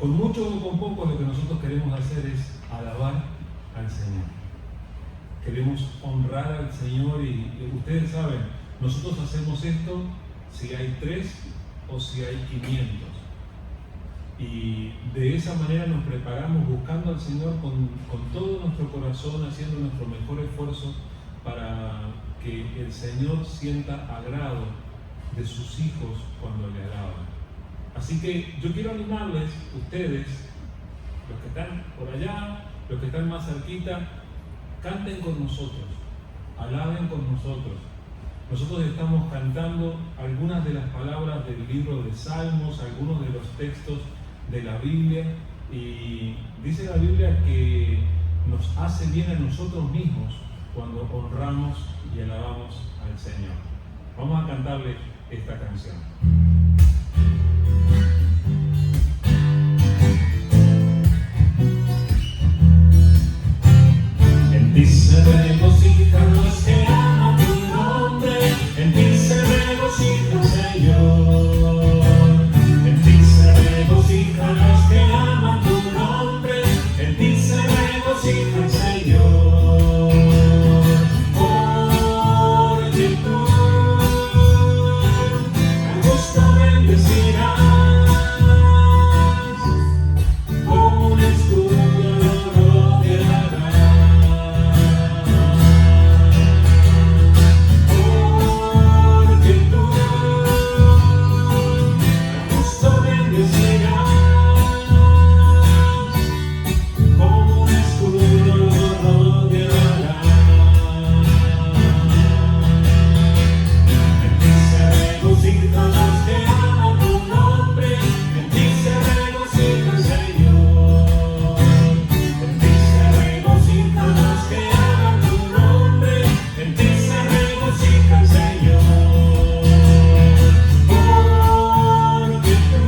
Con mucho o con poco, lo que nosotros queremos hacer es alabar al Señor. Queremos honrar al Señor y ustedes saben, nosotros hacemos esto si hay 3 o si hay 500. Y de esa manera nos preparamos buscando al Señor con todo nuestro corazón, haciendo nuestro mejor esfuerzo para que el Señor sienta agrado de sus hijos cuando le alaban. Así que yo quiero animarles, ustedes, los que están por allá, los que están más cerquita, canten con nosotros, alaben con nosotros. Nosotros estamos cantando algunas de las palabras del libro de Salmos, algunos de los textos de la Biblia, y dice la Biblia que nos hace bien a nosotros mismos cuando honramos y alabamos al Señor. Vamos a cantarle esta canción. En ti se regocijan los que aman tu nombre, en ti se regocija el Señor. En ti se regocijan los que aman tu nombre, en ti se regocija el Señor. Porque tú al justo bendecirás, como un escudo lo rodearás. Porque tú al justo bendecirás, como un escudo lo rodearás. En ti se regocijan los que aman tu nombre, en ti se regocija el Señor. En ti se regocijan los que aman tu nombre, en ti se regocija el Señor. Porque tú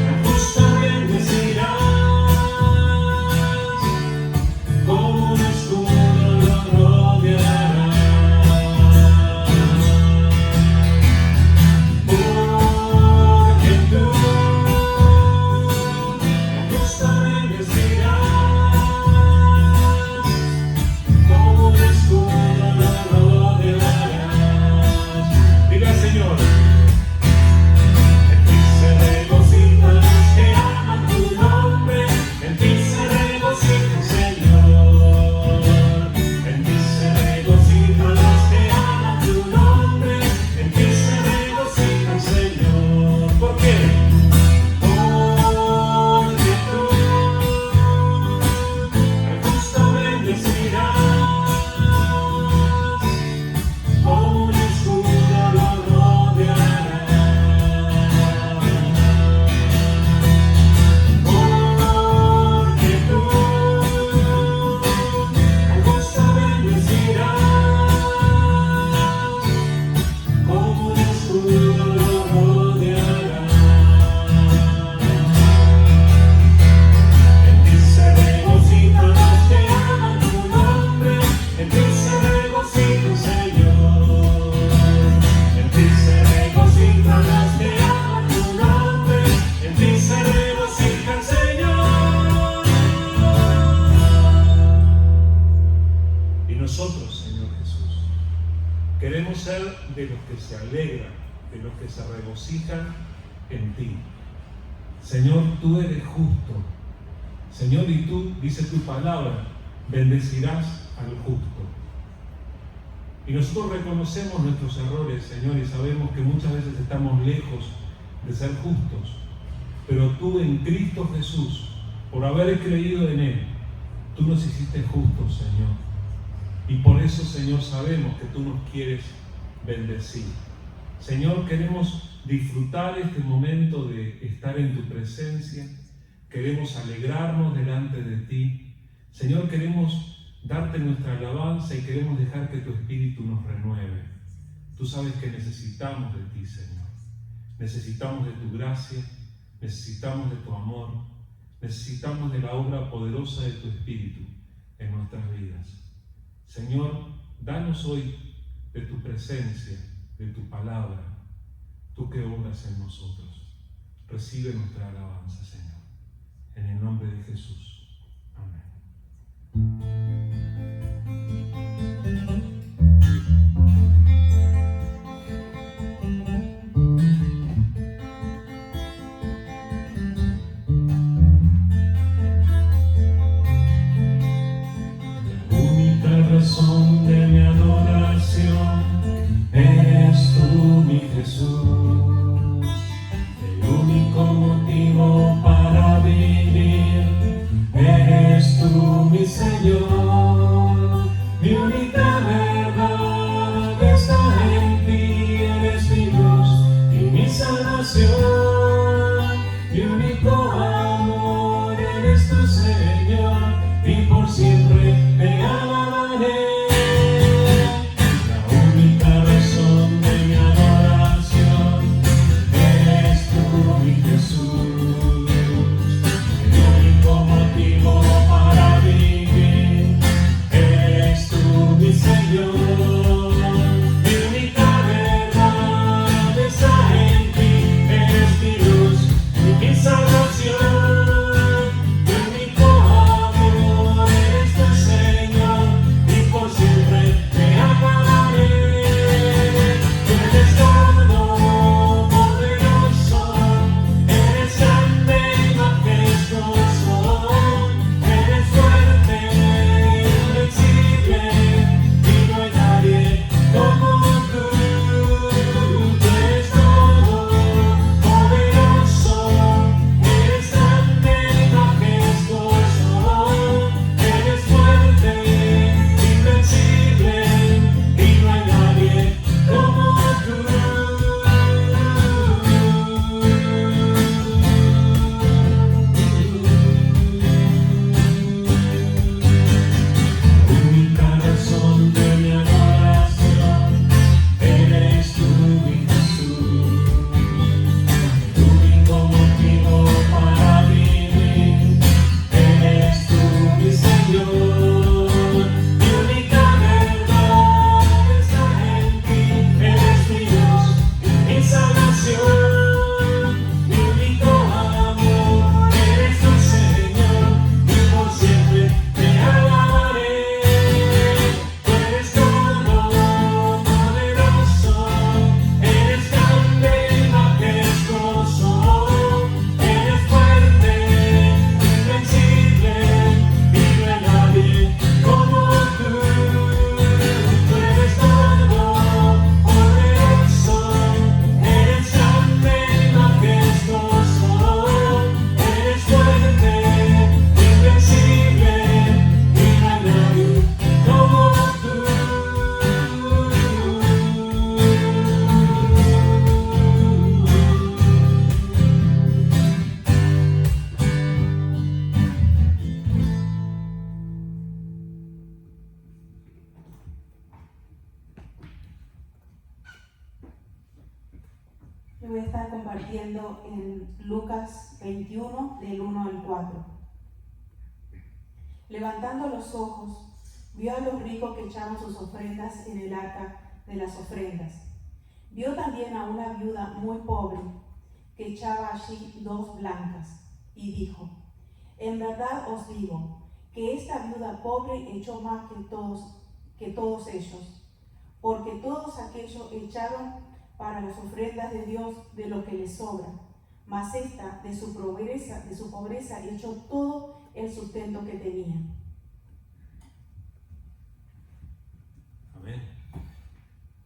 al justo bendecirás, como un escudo lo rodearás. Porque tú al justo bendecirás, como un escudo lo rodearás. Diga, Señor. En ti se regocijan los que aman tu nombre, en ti se regocija el Señor. En ti se regocijan los que aman tu nombre, en ti se regocija el Señor. ¿Por qué? Porque tú al justo bendecirás, como un escudo lo rodearás. Porque tú al justo bendecirás, como un escudo lo rodearás. En ti se regocijan los que aman tu nombre, en ti se regocija el Señor. En ti se regocijan los que aman tu nombre, en ti se regocija el Señor. Y nosotros, Señor Jesús, queremos ser de los que se alegran, de los que se regocijan en ti. Señor, tú eres justo. Señor, y tú, dice tu palabra, bendecirás al justo. Y nosotros reconocemos nuestros errores, Señor, y sabemos que muchas veces estamos lejos de ser justos. Pero tú en Cristo Jesús, por haber creído en Él, tú nos hiciste justos, Señor. Y por eso, Señor, sabemos que tú nos quieres bendecir. Señor, queremos disfrutar este momento de estar en tu presencia. Queremos alegrarnos delante de ti. Señor, queremos darte nuestra alabanza y queremos dejar que tu Espíritu nos renueve. Tú sabes que necesitamos de ti, Señor. Necesitamos de tu gracia, necesitamos de tu amor, necesitamos de la obra poderosa de tu Espíritu en nuestras vidas. Señor, danos hoy de tu presencia, de tu palabra, tú que obras en nosotros. recibe nuestra alabanza, Señor. En el nombre de Jesús. Amén. Razón de mi adoración eres tú, mi Jesús, el único motivo para vivir eres tú, mi Señor, mi única verdad está en ti, eres mi luz y mi salvación, mi único amor eres tu Señor, y por siempre te alabaré. La única razón de mi adoración eres tú, mi Jesús, el único motivo para vivir eres tú, mi Señor, mi única verdad está en ti, eres mi luz y mi salvación. Yo voy a estar compartiendo en Lucas 21, del 1 al 4. Levantando los ojos, vio a los ricos que echaban sus ofrendas en el arca de las ofrendas. Vio también a una viuda muy pobre que echaba allí 2 blancas, y dijo: en verdad os digo que esta viuda pobre echó más que todos ellos, porque todos aquellos echaron para las ofrendas de Dios de lo que les sobra, mas esta de su pobreza echó todo el sustento que tenía. Amén.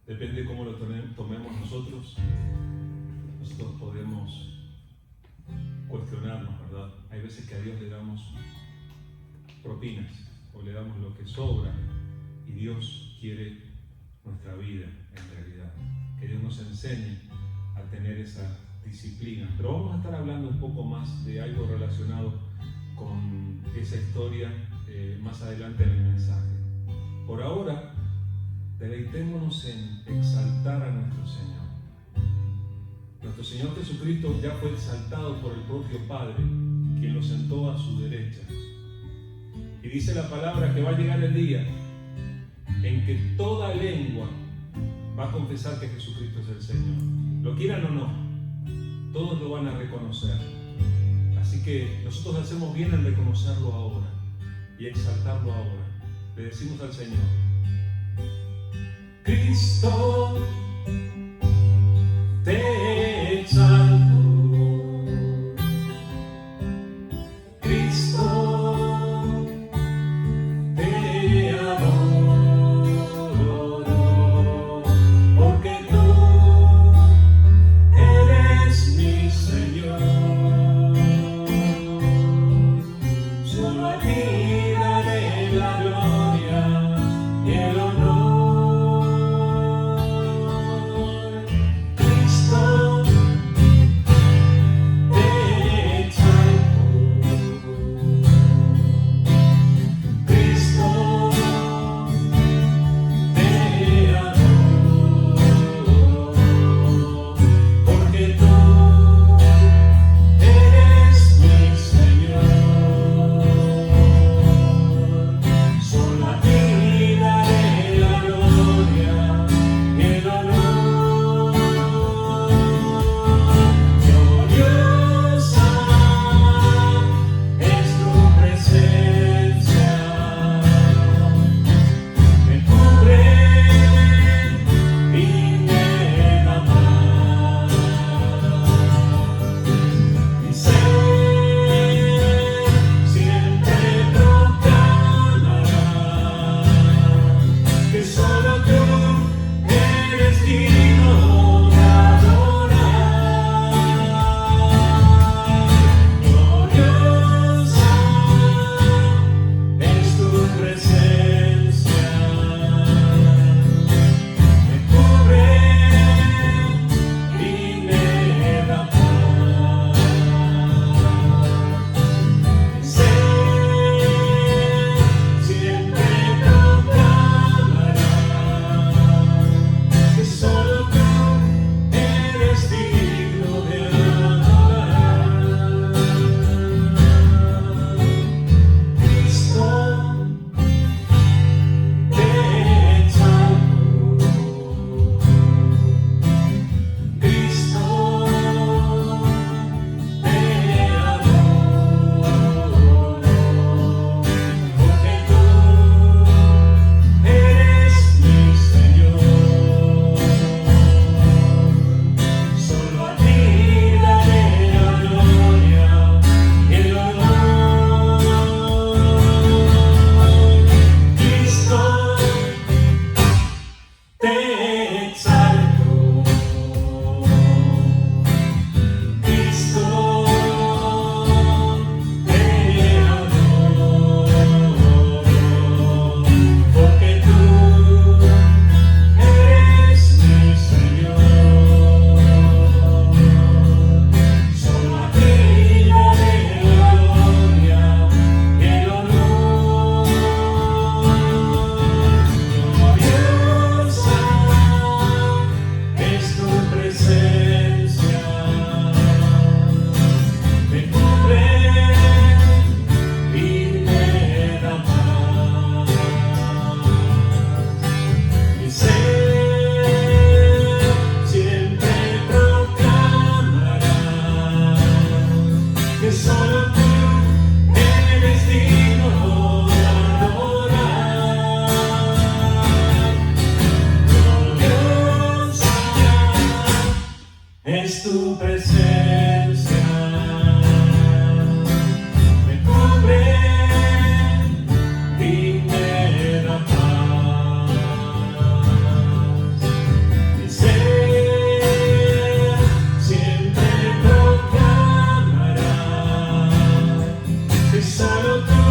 Depende cómo lo tomemos nosotros podemos cuestionarnos, ¿verdad? Hay veces que a Dios le damos propinas o le damos lo que sobra, y Dios quiere nuestra vida en realidad. Que Dios nos enseñe a tener esa disciplina. Pero vamos a estar hablando un poco más de algo relacionado con esa historia más adelante en el mensaje. Por ahora, deleitémonos en exaltar a nuestro Señor. Nuestro Señor Jesucristo ya fue exaltado por el propio Padre, quien lo sentó a su derecha. Y dice la palabra que va a llegar el día en que toda lengua va a confesar que Jesucristo es el Señor. Lo quieran o no. todos lo van a reconocer. Así que nosotros hacemos bien en reconocerlo ahora y exaltarlo ahora. Le decimos al Señor: Cristo, te exalto. Cristo, te adoro, porque tú eres mi Señor. Solo a ti daré la gloria y el honor. Cristo, te exalto. Cristo, te adoro, porque tú eres mi Señor. Solo a ti daré la gloria y el honor. Gloriosa es tu presencia, me cubre y me da paz. Mi ser siempre proclamará que solo tú eres digno de adorar. Gloriosa es tu presencia, me cubre y me da paz. Mi ser siempre proclamará que solo tú eres digno de adorar. Cristo, te exalto. Cristo, te adoro, porque tú eres mi Señor. Solo a ti daré la gloria y el honor. Cristo, te exalto. Cristo, te adoro, porque tú eres mi Señor. Solo a ti daré la gloria y el honor. Gloriosa es tu presencia, me cubre y me da paz. Mi ser siempre proclamará que solo tú eres digno de adorar. Gloriosa es tu presencia, me cubre y me da paz. Mi ser siempre proclamará que solo tú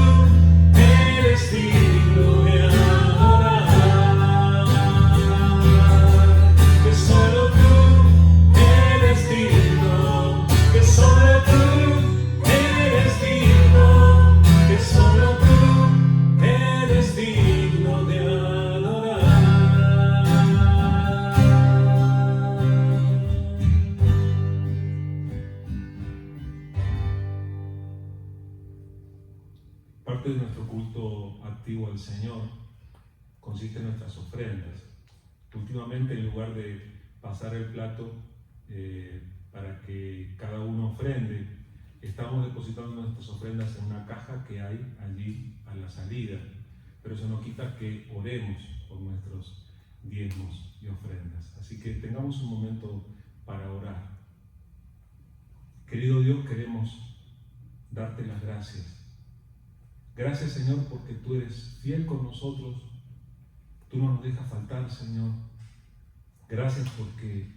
eres digno de adorar. Que solo tú eres digno, que solo tú eres digno, que solo tú eres digno de adorar. Parte de nuestro culto activo al Señor consiste en nuestras ofrendas. Últimamente, en lugar de pasar el plato para que cada uno ofrende. Estamos depositando nuestras ofrendas en una caja que hay allí a la salida, pero eso no quita que oremos por nuestros diezmos y ofrendas. Así que tengamos un momento para orar. Querido Dios, queremos darte las gracias. Gracias, Señor, porque tú eres fiel con nosotros. Tú no nos dejas faltar, Señor. Gracias porque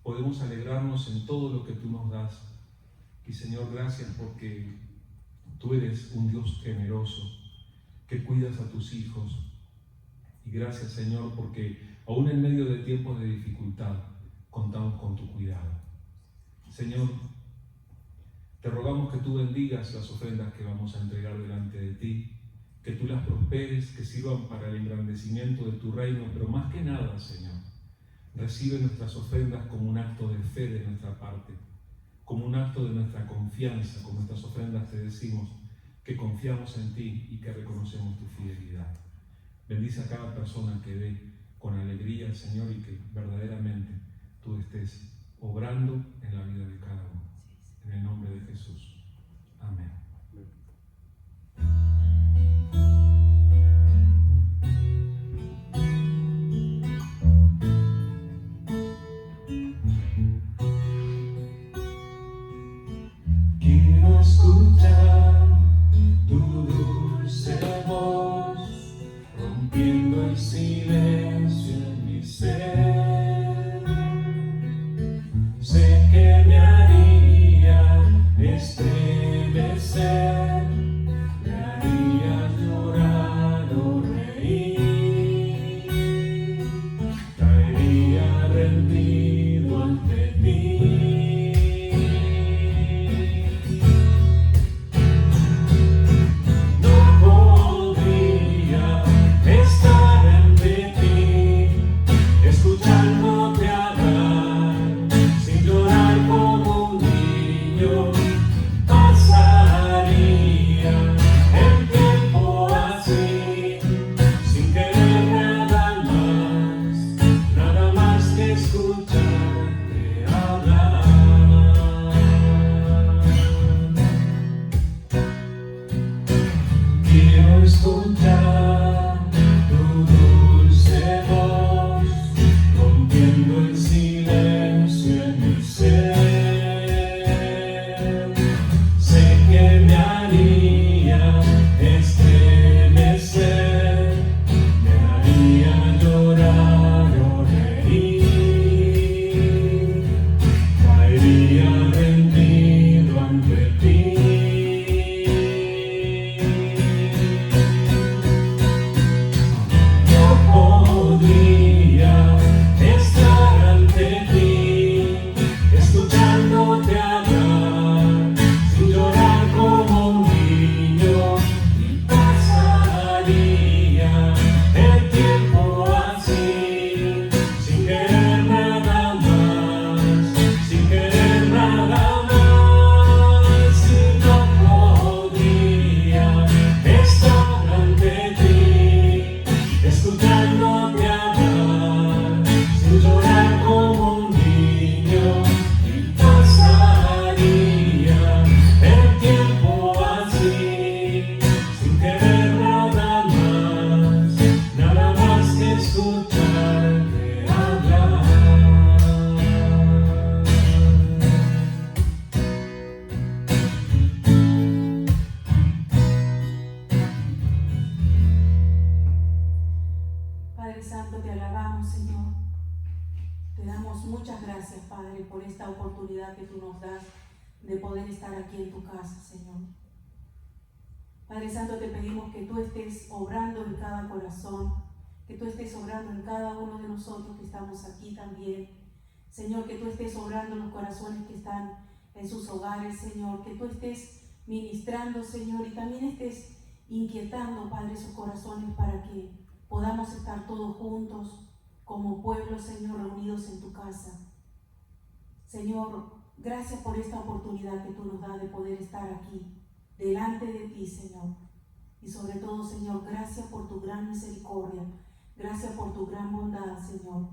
podemos alegrarnos en todo lo que tú nos das. Y, Señor, gracias porque tú eres un Dios generoso que cuidas a tus hijos. Y gracias, Señor, porque aún en medio de tiempos de dificultad contamos con tu cuidado. Señor, te rogamos que tú bendigas las ofrendas que vamos a entregar delante de ti, que tú las prosperes, que sirvan para el engrandecimiento de tu reino, pero más que nada, Señor, recibe nuestras ofrendas como un acto de fe de nuestra parte, como un acto de nuestra confianza. Con nuestras ofrendas te decimos que confiamos en ti y que reconocemos tu fidelidad. Bendice a cada persona que dé con alegría, Señor, y que verdaderamente tú estés obrando en la vida de cada uno. En el nombre de Jesús. Amén. Quiero escuchar tu dulce voz, rompiendo el silencio en mi ser. Sé que me haría estremecer, me haría llorar o reír, caería rendido ante ti. No podría estar ante ti, escuchándote hablar, sin llorar como un niño. Pasaría el tiempo así, sin querer nada más que escucharte hablar. Quiero escuchar tu dulce voz, rompiendo el silencio en mi ser. Sé que me haría estremecer, me haría llorar o reír, caería rendido ante ti. No podría estar ante ti, escuchándote hablar, sin llorar como un niño, y pasaría el tiempo así, sin querer nada más, sin querer nada más. Y no podría estar ante ti, escuchándote hablar, sin llorar como un niño, y pasaría el tiempo así, sin querer nada más que escucharte hablar. Padre Santo, te alabamos, Señor. Te damos muchas gracias, Padre, por esta oportunidad que tú nos das de poder estar aquí en tu casa, Señor. Padre Santo, te pedimos que tú estés obrando en cada corazón, que tú estés obrando en cada uno de nosotros que estamos aquí también. Señor, que tú estés obrando en los corazones que están en sus hogares, Señor, que tú estés ministrando, Señor, y también estés inquietando, Padre, esos corazones para que podamos estar todos juntos como pueblo, Señor, reunidos en tu casa. Señor, gracias por esta oportunidad que tú nos das de poder estar aquí, delante de ti, Señor. Y sobre todo, Señor, gracias por tu gran misericordia, gracias por tu gran bondad, Señor,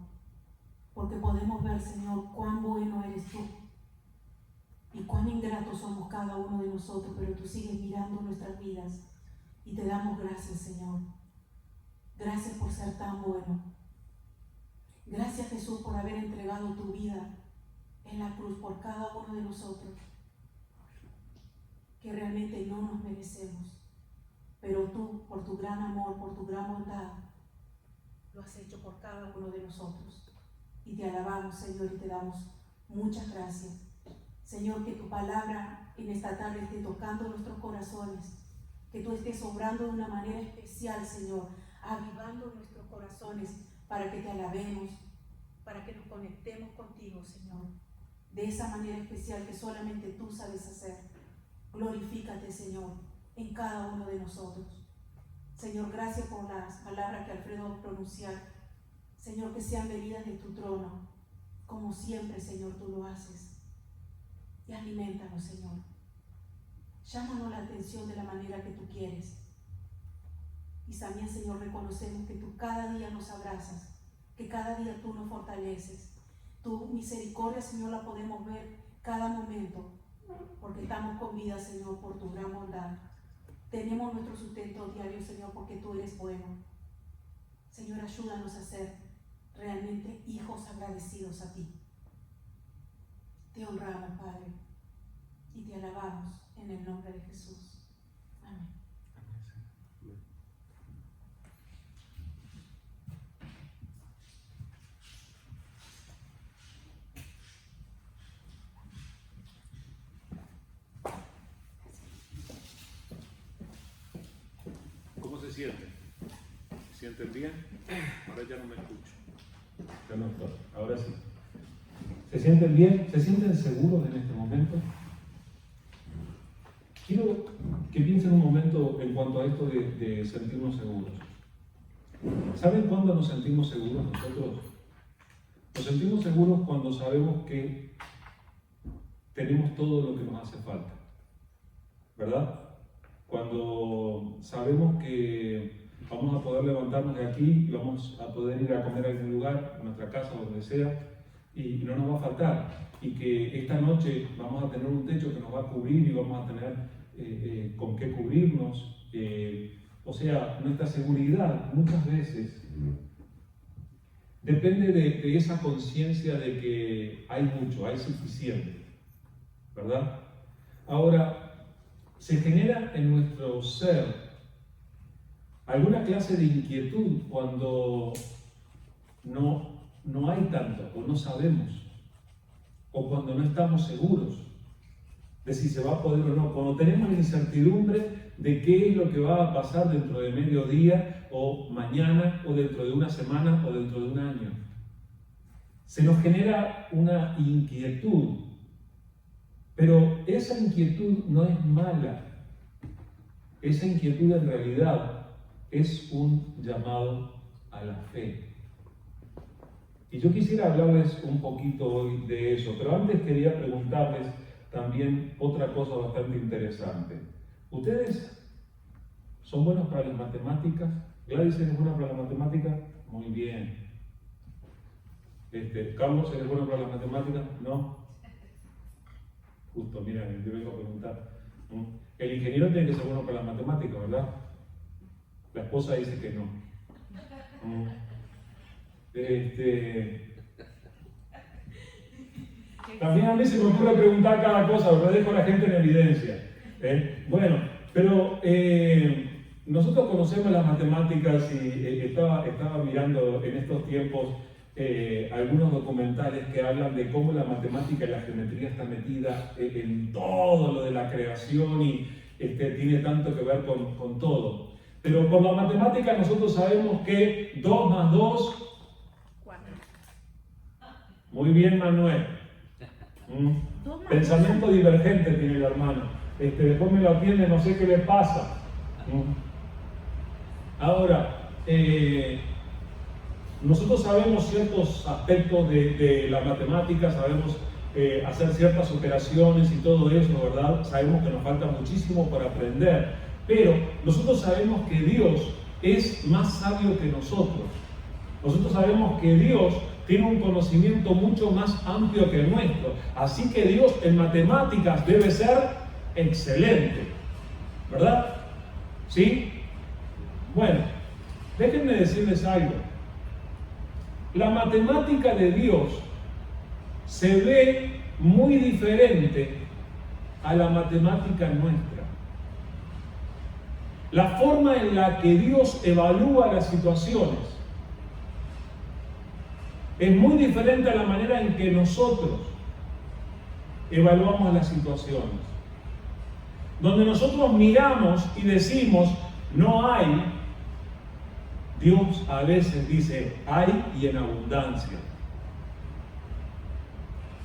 porque podemos ver, Señor, cuán bueno eres tú, y cuán ingratos somos cada uno de nosotros, pero tú sigues mirando nuestras vidas y te damos gracias, Señor. Gracias por ser tan bueno. Gracias, Jesús, por haber entregado tu vida en la cruz por cada uno de nosotros, que realmente no nos merecemos, pero tú, por tu gran amor, por tu gran bondad, lo has hecho por cada uno de nosotros. Y te alabamos, Señor, y te damos muchas gracias. Señor, que tu palabra en esta tarde esté tocando nuestros corazones, que tú estés obrando de una manera especial, Señor, avivando nuestros corazones para que te alabemos, para que nos conectemos contigo, Señor, de esa manera especial que solamente tú sabes hacer. Glorifícate, Señor, en cada uno de nosotros. Señor, gracias por las palabras que Alfredo va a pronunciar. Señor, que sean venidas de tu trono, como siempre, Señor, tú lo haces. Y aliméntanos, Señor. Llámanos la atención de la manera que tú quieres. Y también, Señor, reconocemos que tú cada día nos abrazas, que cada día tú nos fortaleces. Tu misericordia, Señor, la podemos ver cada momento, porque estamos con vida, Señor, por tu gran bondad. Tenemos nuestro sustento diario, Señor, porque tú eres bueno. Señor, ayúdanos a ser realmente hijos agradecidos a ti. Te honramos, Padre, y te alabamos en el nombre de Jesús. Amén. ¿Cómo se sienten? ¿Se sienten bien? Ahora ya no me escucho. Ya no estoy. Ahora sí. ¿Se sienten bien? ¿Se sienten seguros en este momento? Quiero que piensen un momento en cuanto a esto de sentirnos seguros. ¿Saben cuándo nos sentimos seguros nosotros? Nos sentimos seguros cuando sabemos que tenemos todo lo que nos hace falta, ¿verdad? Cuando sabemos que vamos a poder levantarnos de aquí y vamos a poder ir a comer a algún lugar, a nuestra casa, donde sea, y no nos va a faltar, y que esta noche vamos a tener un techo que nos va a cubrir y vamos a tener con qué cubrirnos. O sea, nuestra seguridad muchas veces depende de esa conciencia de que hay mucho, hay suficiente, ¿verdad? Ahora, se genera en nuestro ser alguna clase de inquietud cuando no hay tanto, o no sabemos, o cuando no estamos seguros de si se va a poder o no, cuando tenemos la incertidumbre de qué es lo que va a pasar dentro de mediodía, o mañana, o dentro de una semana, o dentro de un año. Se nos genera una inquietud, pero esa inquietud no es mala. Esa inquietud en realidad es un llamado a la fe. Y yo quisiera hablarles un poquito hoy de eso, pero antes quería preguntarles también otra cosa bastante interesante. ¿Ustedes son buenos para las matemáticas? ¿Gladys es buena para las matemáticas? Muy bien. ¿Carlos es bueno para las matemáticas? No. Justo, mira, yo vengo a preguntar. El ingeniero tiene que ser bueno para las matemáticas, ¿verdad? La esposa dice que no. También a mí se me ocurre preguntar cada cosa, ¿verdad? Dejo a la gente en evidencia. Bueno, pero nosotros conocemos las matemáticas y estaba mirando en estos tiempos algunos documentales que hablan de cómo la matemática y la geometría está metida en todo lo de la creación y tiene tanto que ver con todo. Pero por la matemática nosotros sabemos que 2 más 2... 4. Muy bien, Manuel. Pensamiento divergente tiene el hermano. Después me lo atiende, no sé qué le pasa. Ahora, nosotros sabemos ciertos aspectos de la matemática, sabemos hacer ciertas operaciones y todo eso, ¿verdad? Sabemos que nos falta muchísimo por aprender, pero nosotros sabemos que Dios es más sabio que nosotros. Nosotros sabemos que Dios tiene un conocimiento mucho más amplio que el nuestro. Así que Dios en matemáticas debe ser excelente, ¿verdad? ¿Sí? Bueno, déjenme decirles algo. La matemática de Dios se ve muy diferente a la matemática nuestra. La forma en la que Dios evalúa las situaciones es muy diferente a la manera en que nosotros evaluamos las situaciones. Donde nosotros miramos y decimos, no hay, Dios a veces dice, hay y en abundancia.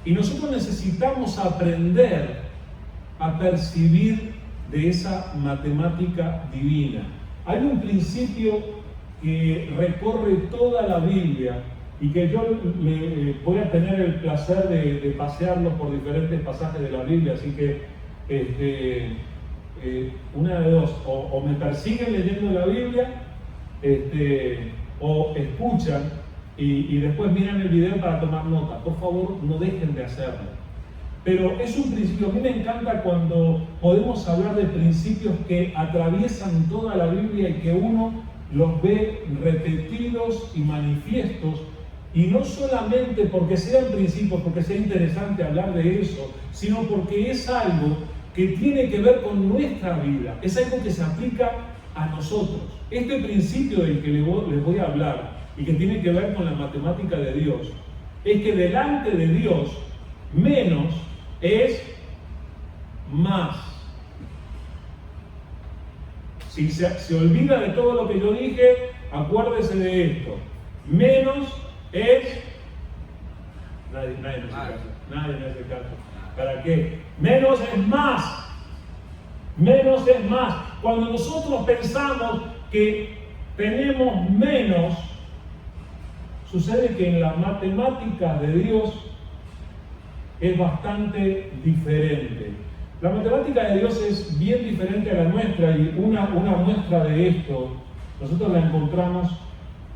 Y nosotros necesitamos aprender a percibir de esa matemática divina. Hay un principio que recorre toda la Biblia y que yo voy a tener el placer de pasearlos por diferentes pasajes de la Biblia, así que una de dos, o me persiguen leyendo la Biblia, o escuchan y después miran el video para tomar nota. Por favor, no dejen de hacerlo. Pero es un principio, a mí me encanta cuando podemos hablar de principios que atraviesan toda la Biblia y que uno los ve repetidos y manifiestos, y no solamente porque sean principios, porque sea interesante hablar de eso, sino porque es algo que tiene que ver con nuestra vida, es algo que se aplica a nosotros. Este principio del que les voy a hablar y que tiene que ver con la matemática de Dios, es que delante de Dios menos es más. Si se olvida de todo lo que yo dije, acuérdese de esto. Menos es... Nadie me hace caso. Nadie me hace caso. ¿Para qué? Menos es más. Menos es más. Cuando nosotros pensamos que tenemos menos, sucede que en la matemática de Dios es bastante diferente. La matemática de Dios es bien diferente a la nuestra, y una muestra de esto nosotros la encontramos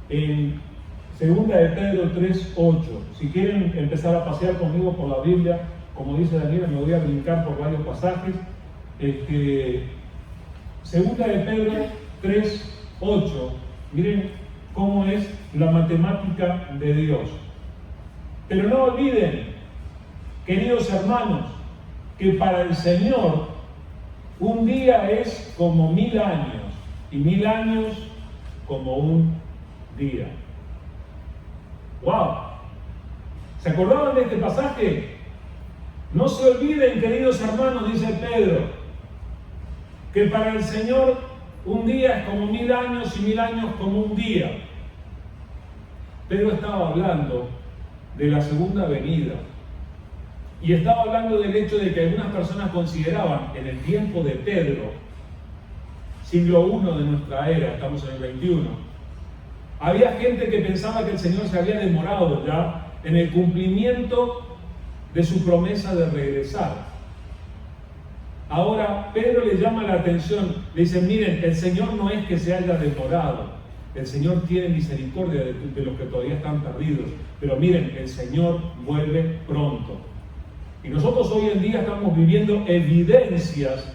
en 2 de Pedro 3:8. Si quieren empezar a pasear conmigo por la Biblia, como dice Daniel, me voy a brincar por varios pasajes. 2 de Pedro 3:8. Miren cómo es la matemática de Dios. Pero no olviden, queridos hermanos, que para el Señor un día es como 1000 años y 1000 años como un día. ¡Wow! ¿Se acordaban de este pasaje? No se olviden, queridos hermanos, dice Pedro, que para el Señor un día es como 1000 años y 1000 años como un día. Pedro estaba hablando de la segunda venida. Y estaba hablando del hecho de que algunas personas consideraban en el tiempo de Pedro, siglo I de nuestra era, estamos en el 21, había gente que pensaba que el Señor se había demorado ya en el cumplimiento de su promesa de regresar. Ahora Pedro le llama la atención, le dice, miren, el Señor no es que se haya demorado, el Señor tiene misericordia de los que todavía están perdidos, pero miren, el Señor vuelve pronto. Y nosotros hoy en día estamos viviendo evidencias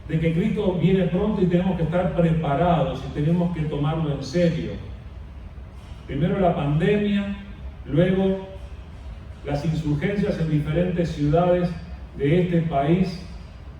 de que Cristo viene pronto y tenemos que estar preparados y tenemos que tomarlo en serio. Primero la pandemia, luego las insurgencias en diferentes ciudades de este país,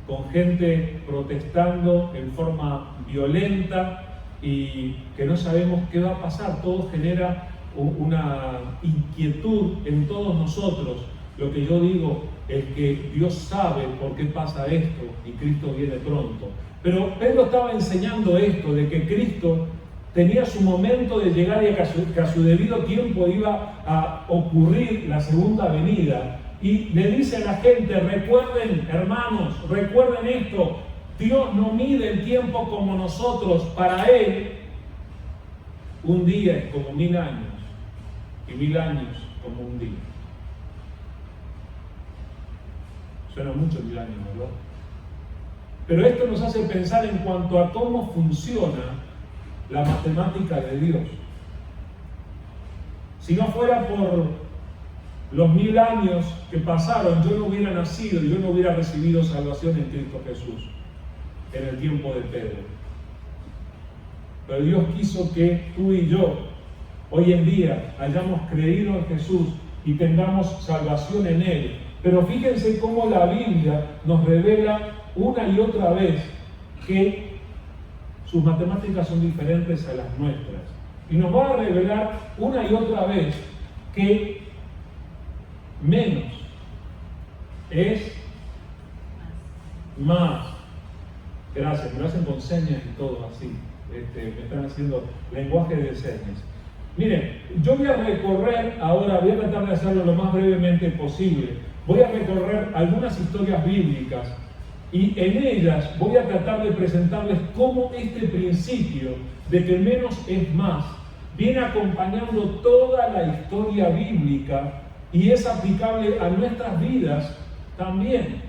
con gente protestando en forma violenta y que no sabemos qué va a pasar. Todo genera una inquietud en todos nosotros. Lo que yo digo es que Dios sabe por qué pasa esto y Cristo viene pronto. Pero Pedro estaba enseñando esto, de que Cristo tenía su momento de llegar y que a su debido tiempo iba a ocurrir la segunda venida. Y le dice a la gente, recuerden, hermanos, recuerden esto, Dios no mide el tiempo como nosotros. Para Él, un día es como 1000 años y 1000 años como un día. Suena mucho 1000 años, ¿verdad? Pero esto nos hace pensar en cuanto a cómo funciona la matemática de Dios. Si no fuera por los 1000 años que pasaron, yo no hubiera nacido y yo no hubiera recibido salvación en Cristo Jesús en el tiempo de Pedro. Pero Dios quiso que tú y yo hoy en día hayamos creído en Jesús y tengamos salvación en Él. Pero fíjense cómo la Biblia nos revela una y otra vez que sus matemáticas son diferentes a las nuestras. Y nos va a revelar una y otra vez que menos es más. Gracias, me lo hacen con señas y todo así. Me están haciendo lenguaje de señas. Miren, yo voy a recorrer ahora, voy a tratar de hacerlo lo más brevemente posible. Voy a recorrer algunas historias bíblicas y en ellas voy a tratar de presentarles cómo este principio de que menos es más viene acompañando toda la historia bíblica y es aplicable a nuestras vidas también.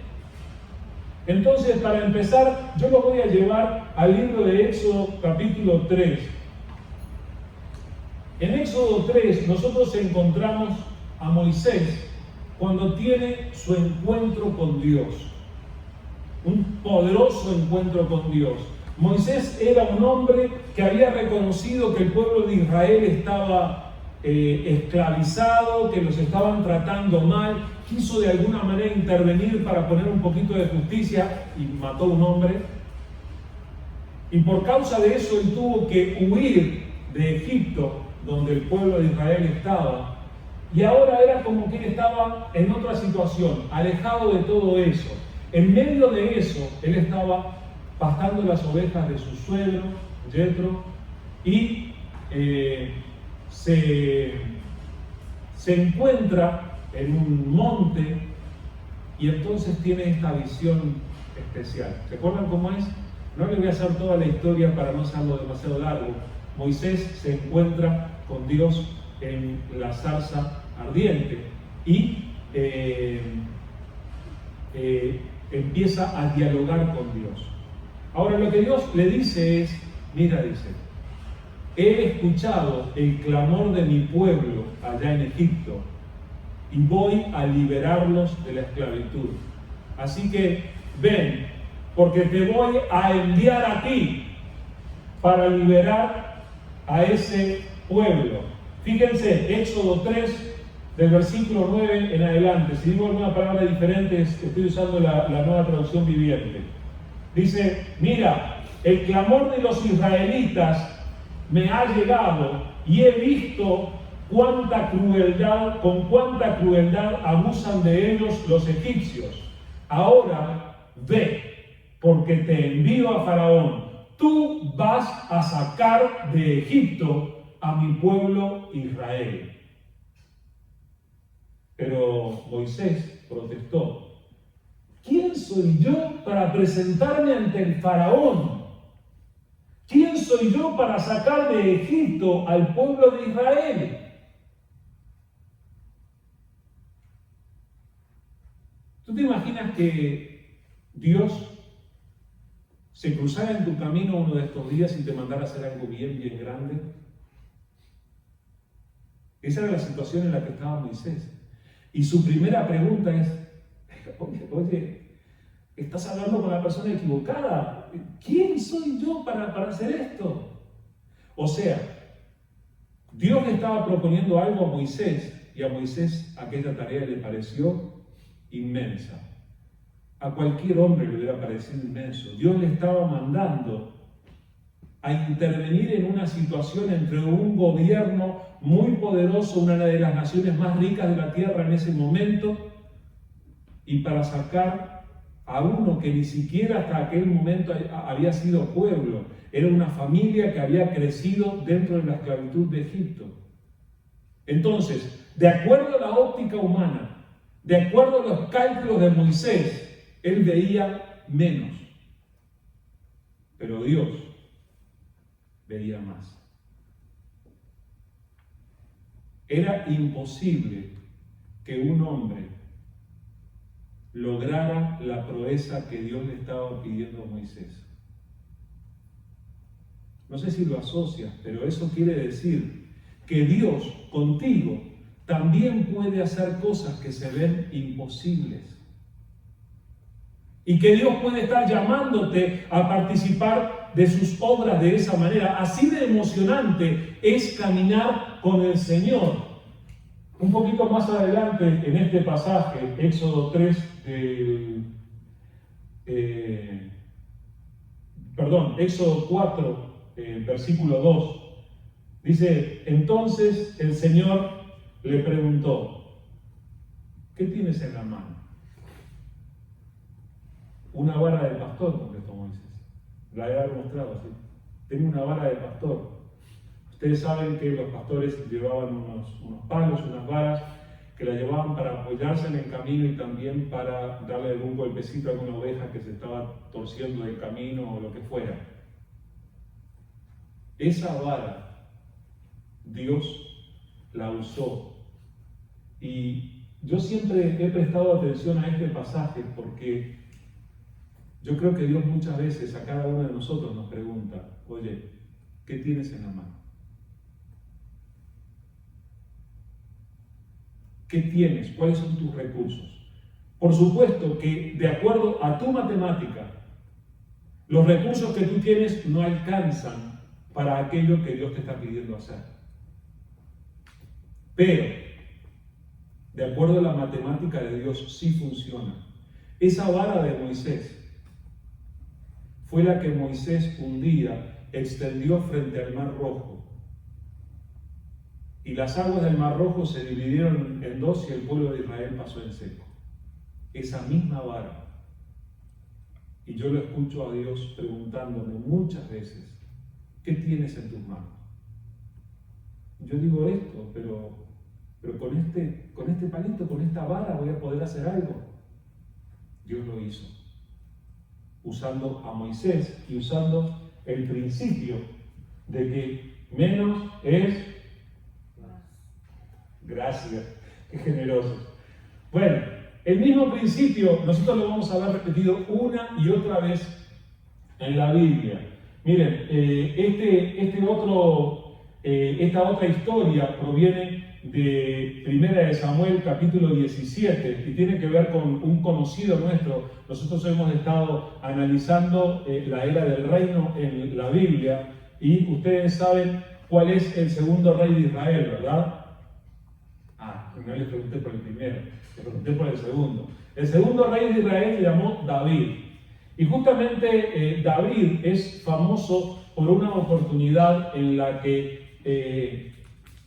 Entonces, para empezar, yo los voy a llevar al libro de Éxodo capítulo 3. En Éxodo 3 nosotros encontramos a Moisés cuando tiene su encuentro con Dios, un poderoso encuentro con Dios. Moisés era un hombre que había reconocido que el pueblo de Israel estaba esclavizado, que los estaban tratando mal, quiso de alguna manera intervenir para poner un poquito de justicia y mató a un hombre. Y por causa de eso él tuvo que huir de Egipto, donde el pueblo de Israel estaba. Y ahora era como que él estaba en otra situación, alejado de todo eso. En medio de eso, él estaba pastando las ovejas de su suegro, Yetro, y se encuentra en un monte y entonces tiene esta visión especial. ¿Se acuerdan cómo es? No les voy a hacer toda la historia para no hacerlo demasiado largo. Moisés se encuentra con Dios en la zarza ardiente y empieza a dialogar con Dios. Ahora lo que Dios le dice es, mira, dice, he escuchado el clamor de mi pueblo allá en Egipto y voy a liberarlos de la esclavitud. Así que ven, porque te voy a enviar a ti para liberar a ese pueblo. Fíjense, Éxodo 3, del versículo 9 en adelante. Si digo alguna palabra diferente, estoy usando la nueva traducción viviente. Dice, mira, el clamor de los israelitas me ha llegado y he visto con cuánta crueldad abusan de ellos los egipcios. Ahora ve, porque te envío a Faraón. Tú vas a sacar de Egipto a mi pueblo Israel. Pero Moisés protestó. ¿Quién soy yo para presentarme ante el Faraón? ¿Quién soy yo para sacar de Egipto al pueblo de Israel? ¿Tú te imaginas que Dios se cruzara en tu camino uno de estos días y te mandara a hacer algo bien, bien grande? Esa era la situación en la que estaba Moisés. Y su primera pregunta es, oye, estás hablando con la persona equivocada. ¿Quién soy yo para hacer esto? O sea, Dios le estaba proponiendo algo a Moisés y a Moisés aquella tarea le pareció inmensa. A cualquier hombre le hubiera parecido inmenso. Dios le estaba mandando a intervenir en una situación entre un gobierno muy poderoso, una de las naciones más ricas de la tierra en ese momento, y para sacar a uno que ni siquiera hasta aquel momento había sido pueblo, era una familia que había crecido dentro de la esclavitud de Egipto. Entonces, de acuerdo a la óptica humana, de acuerdo a los cálculos de Moisés, él veía menos, pero Dios veía más. Era imposible que un hombre lograra la proeza que Dios le estaba pidiendo a Moisés. No sé si lo asocias, pero eso quiere decir que Dios contigo también puede hacer cosas que se ven imposibles. Y que Dios puede estar llamándote a participar de sus obras de esa manera. Así de emocionante es caminar con el Señor. Un poquito más adelante en este pasaje, Éxodo 3, Éxodo 4, versículo 2, dice: entonces el Señor le preguntó, ¿qué tienes en la mano? Una vara de pastor, contestó Moisés. La he mostrado así. Tengo una vara de pastor. Ustedes saben que los pastores llevaban unos palos, unas varas, que la llevaban para apoyarse en el camino y también para darle algún golpecito a alguna oveja que se estaba torciendo del camino o lo que fuera. Esa vara, Dios la usó. Y yo siempre he prestado atención a este pasaje porque yo creo que Dios muchas veces a cada uno de nosotros nos pregunta: oye, ¿qué tienes en la mano? ¿Qué tienes? ¿Cuáles son tus recursos? Por supuesto que de acuerdo a tu matemática, los recursos que tú tienes no alcanzan para aquello que Dios te está pidiendo hacer. Pero, de acuerdo a la matemática de Dios, sí funciona. Esa vara de Moisés fue la que Moisés un día extendió frente al Mar Rojo. Y las aguas del Mar Rojo se dividieron en dos y el pueblo de Israel pasó en seco. Esa misma vara. Y yo lo escucho a Dios preguntándome muchas veces: ¿qué tienes en tus manos? Yo digo esto, pero con este palito, con esta vara voy a poder hacer algo. Dios lo hizo, usando a Moisés y usando el principio de que menos es gracias. Qué generosos. Bueno, el mismo principio nosotros lo vamos a ver repetido una y otra vez en la Biblia. Miren, esta otra historia proviene de 1 Samuel capítulo 17 y tiene que ver con un conocido nuestro. Nosotros hemos estado analizando la era del reino en la Biblia y ustedes saben cuál es el segundo rey de Israel, ¿verdad? No les pregunté por el primero, les pregunté por el segundo. El segundo rey de Israel se llamó David. Y justamente David es famoso por una oportunidad en la que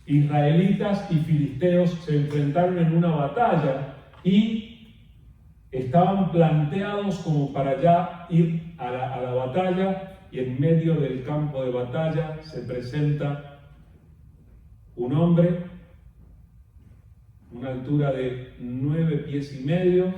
israelitas y filisteos se enfrentaron en una batalla y estaban planteados como para ya ir a la batalla, y en medio del campo de batalla se presenta un hombre, una altura de 9 pies y medio,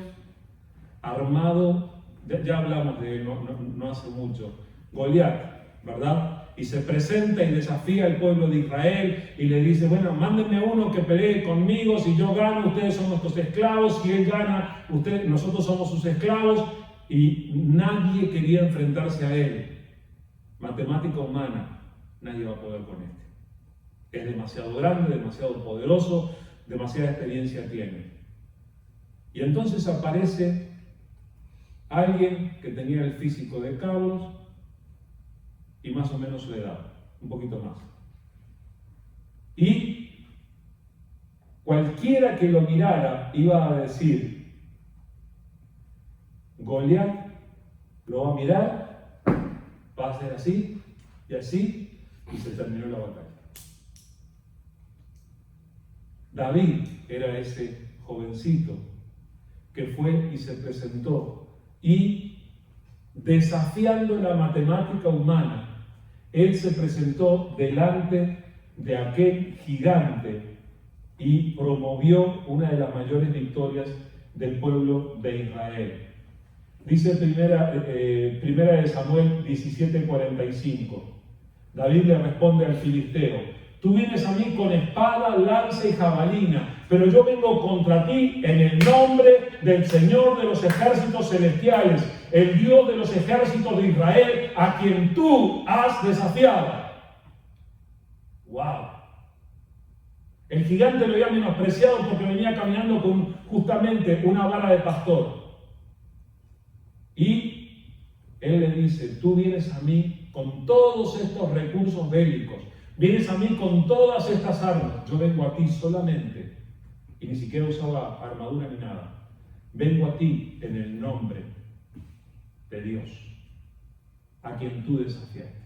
armado, ya hablamos de él no hace mucho, Goliat, ¿verdad? Y se presenta y desafía al pueblo de Israel y le dice: bueno, mándenme uno que pelee conmigo, si yo gano, ustedes son nuestros esclavos, si él gana, nosotros somos sus esclavos. Y nadie quería enfrentarse a él. Matemática humana, nadie va a poder con este. Es demasiado grande, demasiado poderoso, demasiada experiencia tiene. Y entonces aparece alguien que tenía el físico de Carlos y más o menos su edad, un poquito más. Y cualquiera que lo mirara iba a decir: Goliat lo va a mirar, va a hacer así y así, y se terminó la batalla. David era ese jovencito que fue y se presentó, y desafiando la matemática humana, él se presentó delante de aquel gigante y promovió una de las mayores victorias del pueblo de Israel. Dice primera de Samuel 17:45. David le responde al filisteo: tú vienes a mí con espada, lanza y jabalina, pero yo vengo contra ti en el nombre del Señor de los ejércitos celestiales, el Dios de los ejércitos de Israel, a quien tú has desafiado. ¡Wow! El gigante lo había menospreciado porque venía caminando con justamente una vara de pastor. Y él le dice, tú vienes a mí con todos estos recursos bélicos, vienes a mí con todas estas armas, yo vengo a ti solamente, y ni siquiera usaba armadura ni nada, vengo a ti en el nombre de Dios, a quien tú desafiaste.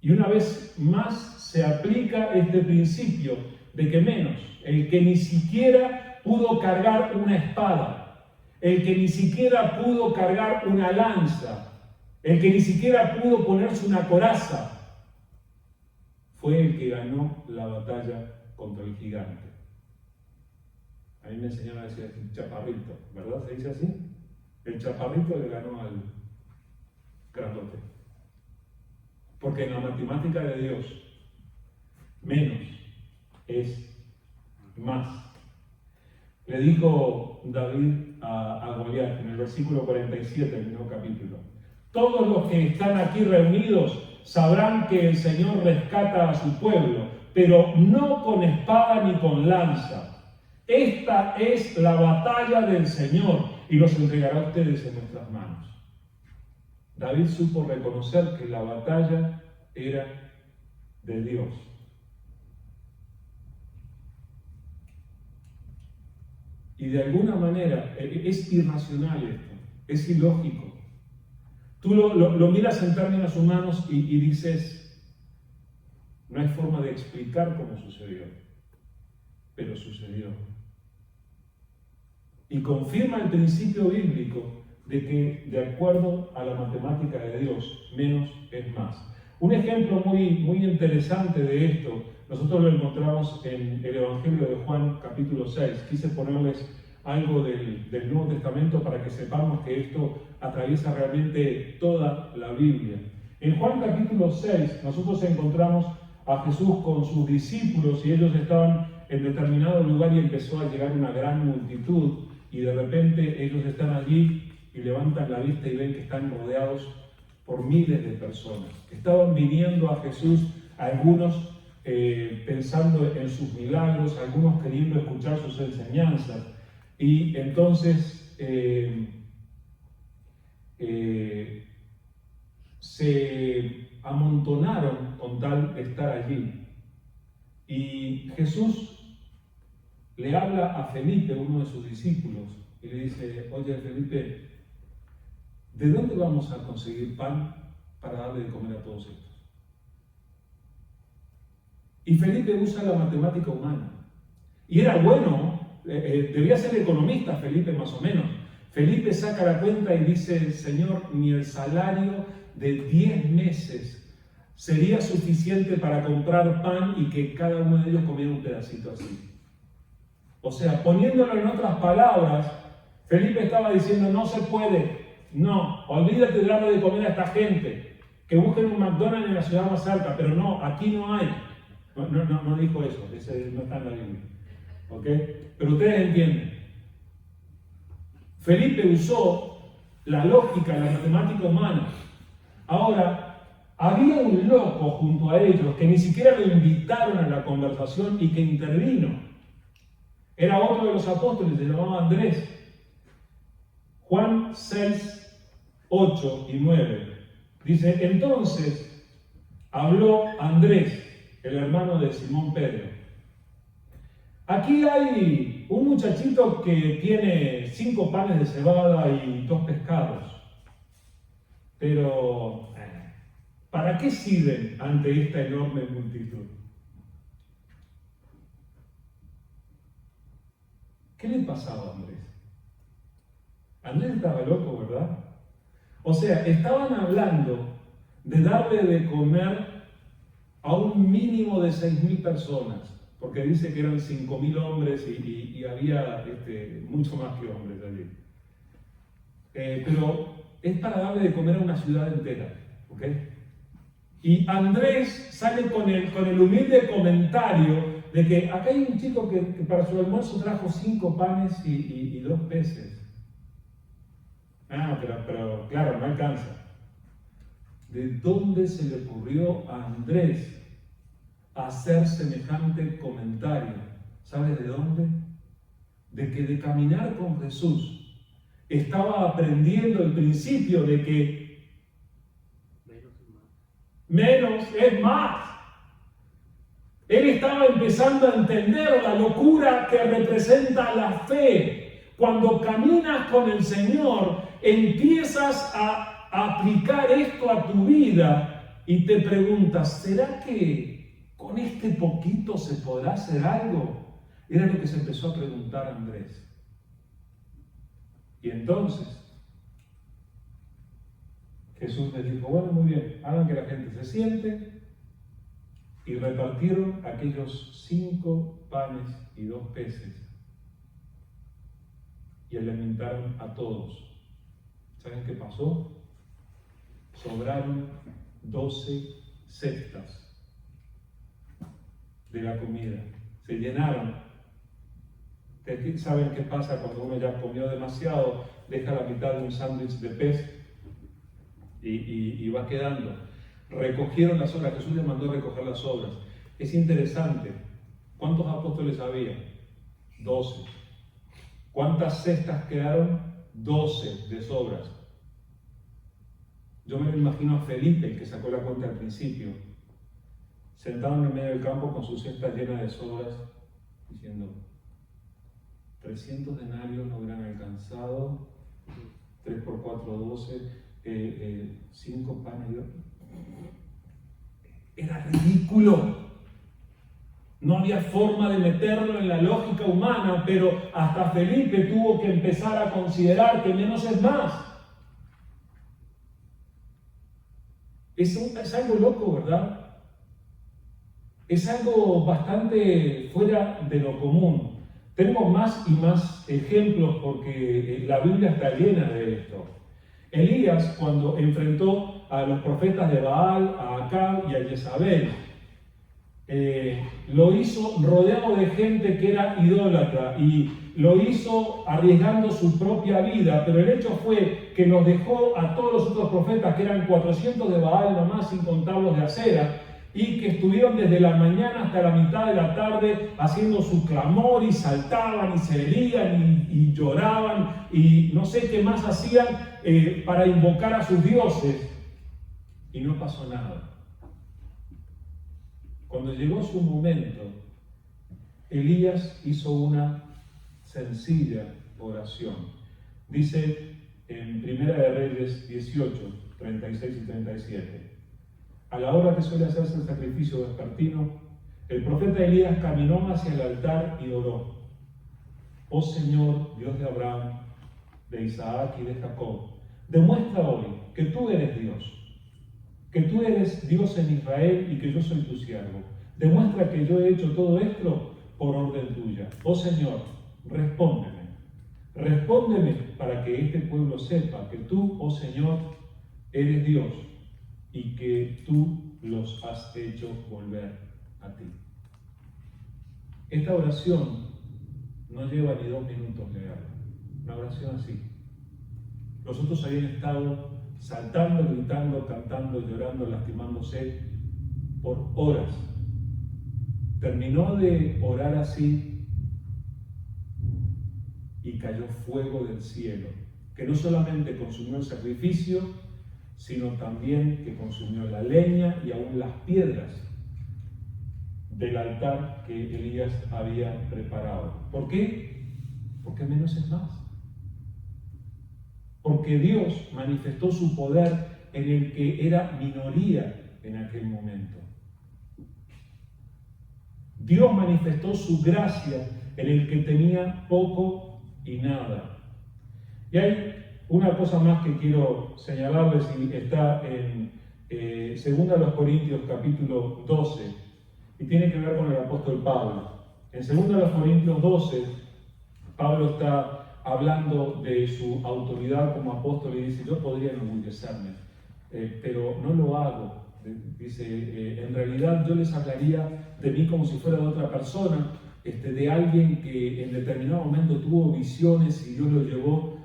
Y una vez más se aplica este principio de que menos, el que ni siquiera pudo cargar una espada, el que ni siquiera pudo cargar una lanza, el que ni siquiera pudo ponerse una coraza, fue el que ganó la batalla contra el gigante. A mí me enseñaron a decir el chaparrito, ¿verdad? ¿Se dice así? El chaparrito le ganó al grandote. Porque en la matemática de Dios, menos es más. Le dijo David a Goliat en el versículo 47 del mismo capítulo: todos los que están aquí reunidos sabrán que el Señor rescata a su pueblo, pero no con espada ni con lanza. Esta es la batalla del Señor y los entregará a ustedes en nuestras manos. David supo reconocer que la batalla era de Dios. Y de alguna manera es irracional esto, es ilógico. Tú lo miras en términos humanos y dices, no hay forma de explicar cómo sucedió, pero sucedió. Y confirma el principio bíblico de que, de acuerdo a la matemática de Dios, menos es más. Un ejemplo muy interesante de esto, nosotros lo encontramos en el Evangelio de Juan, capítulo 6. Quise ponerles algo del Nuevo Testamento para que sepamos que esto atraviesa realmente toda la Biblia. En Juan, capítulo 6, nosotros encontramos a Jesús con sus discípulos y ellos estaban en determinado lugar y empezó a llegar una gran multitud y de repente ellos están allí y levantan la vista y ven que están rodeados por miles de personas. Estaban viniendo a Jesús, algunos pensando en sus milagros, algunos queriendo escuchar sus enseñanzas. Y entonces se amontonaron con tal de estar allí. Y Jesús le habla a Felipe, uno de sus discípulos, y le dice: oye, Felipe, ¿de dónde vamos a conseguir pan para darle de comer a todos estos? Y Felipe usa la matemática humana. Y era bueno, debía ser economista Felipe más o menos. Felipe saca la cuenta y dice: Señor, ni el salario de 10 meses sería suficiente para comprar pan y que cada uno de ellos comiera un pedacito así. O sea, poniéndolo en otras palabras, Felipe estaba diciendo: no se puede. No, olvídate de darle de comer a esta gente, que busquen un McDonald's en la ciudad más alta, pero no, aquí no hay. No dijo eso, ese no está en la Biblia. ¿Ok? Pero ustedes entienden. Felipe usó la lógica, la matemática humana. Ahora, había un loco junto a ellos que ni siquiera lo invitaron a la conversación y que intervino. Era otro de los apóstoles, se llamaba Andrés. Juan 6, 8 y 9. Dice: entonces habló Andrés, el hermano de Simón Pedro. Aquí hay un muchachito que tiene 5 panes de cebada y 2 pescados. Pero, ¿para qué sirven ante esta enorme multitud? ¿Qué le pasaba a Andrés? Andrés estaba loco, ¿verdad? O sea, estaban hablando de darle de comer a un mínimo de 6.000 personas, porque dice que eran 5.000 hombres y había mucho más que hombres allí. Pero es para darle de comer a una ciudad entera, ¿ok? Y Andrés sale con el humilde comentario de que acá hay un chico que para su almuerzo trajo 5 panes y 2 peces. Pero claro, no alcanza. ¿De dónde se le ocurrió a Andrés a hacer semejante comentario. ¿Sabes de dónde? De que de caminar con Jesús estaba aprendiendo el principio de que menos es más. Él estaba empezando a entender la locura que representa la fe. Cuando caminas con el Señor, empiezas a aplicar esto a tu vida y te preguntas, ¿será que con este poquito se podrá hacer algo? Era lo que se empezó a preguntar Andrés. Y entonces Jesús les dijo, bueno, muy bien, hagan que la gente se siente. Y repartieron aquellos 5 panes y 2 peces y alimentaron a todos. ¿Saben qué pasó? Sobraron 12 cestas de la comida. Se llenaron. ¿Saben qué pasa cuando uno ya comió demasiado? Deja la mitad de un sándwich de pez y va quedando. Recogieron las sobras, Jesús les mandó a recoger las sobras. Es interesante, ¿cuántos apóstoles había? 12. ¿Cuántas cestas quedaron? 12 de sobras. Yo me lo imagino a Felipe, el que sacó la cuenta al principio, sentado en el medio del campo con su cesta llena de sobras, diciendo, 300 denarios no hubieran alcanzado, 3 por 4, 12, 5 panes y 2. Era ridículo. No había forma de meterlo en la lógica humana, pero hasta Felipe tuvo que empezar a considerar que menos es más. Es algo loco, ¿verdad? Es algo bastante fuera de lo común. Tengo más y más ejemplos porque la Biblia está llena de esto. Elías, cuando enfrentó a los profetas de Baal, a Acab y a Jezabel, lo hizo rodeado de gente que era idólatra y lo hizo arriesgando su propia vida, pero el hecho fue que los dejó a todos los otros profetas, que eran 400 de Baal nomás, sin contar los de Acera, y que estuvieron desde la mañana hasta la mitad de la tarde haciendo su clamor y saltaban y se herían y lloraban y no sé qué más hacían para invocar a sus dioses, y no pasó nada. Cuando llegó su momento, Elías hizo una sencilla oración. Dice en Primera de Reyes 18, 36 y 37. A la hora que suele hacerse el sacrificio vespertino, el profeta Elías caminó hacia el altar y oró. Oh Señor, Dios de Abraham, de Isaac y de Jacob, demuestra hoy que tú eres Dios, que tú eres Dios en Israel y que yo soy tu siervo. Demuestra que yo he hecho todo esto por orden tuya. Oh Señor, respóndeme. Respóndeme para que este pueblo sepa que tú, oh Señor, eres Dios y que tú los has hecho volver a ti. Esta oración no lleva ni 2 minutos leerla. Una oración así. Los otros habían estado saltando, gritando, cantando, llorando, lastimándose por horas. Terminó de orar así y cayó fuego del cielo, que no solamente consumió el sacrificio, sino también que consumió la leña y aún las piedras del altar que Elías había preparado. ¿Por qué? Porque menos es más. Porque Dios manifestó su poder en el que era minoría en aquel momento. Dios manifestó su gracia en el que tenía poco y nada. Y hay una cosa más que quiero señalarles, y está en 2 Corintios capítulo 12, y tiene que ver con el apóstol Pablo. En 2 Corintios 12, Pablo está hablando de su autoridad como apóstol y dice, yo podría enorgullecerme, pero no lo hago. Dice, en realidad yo les hablaría de mí como si fuera de otra persona, de alguien que en determinado momento tuvo visiones y Dios lo llevó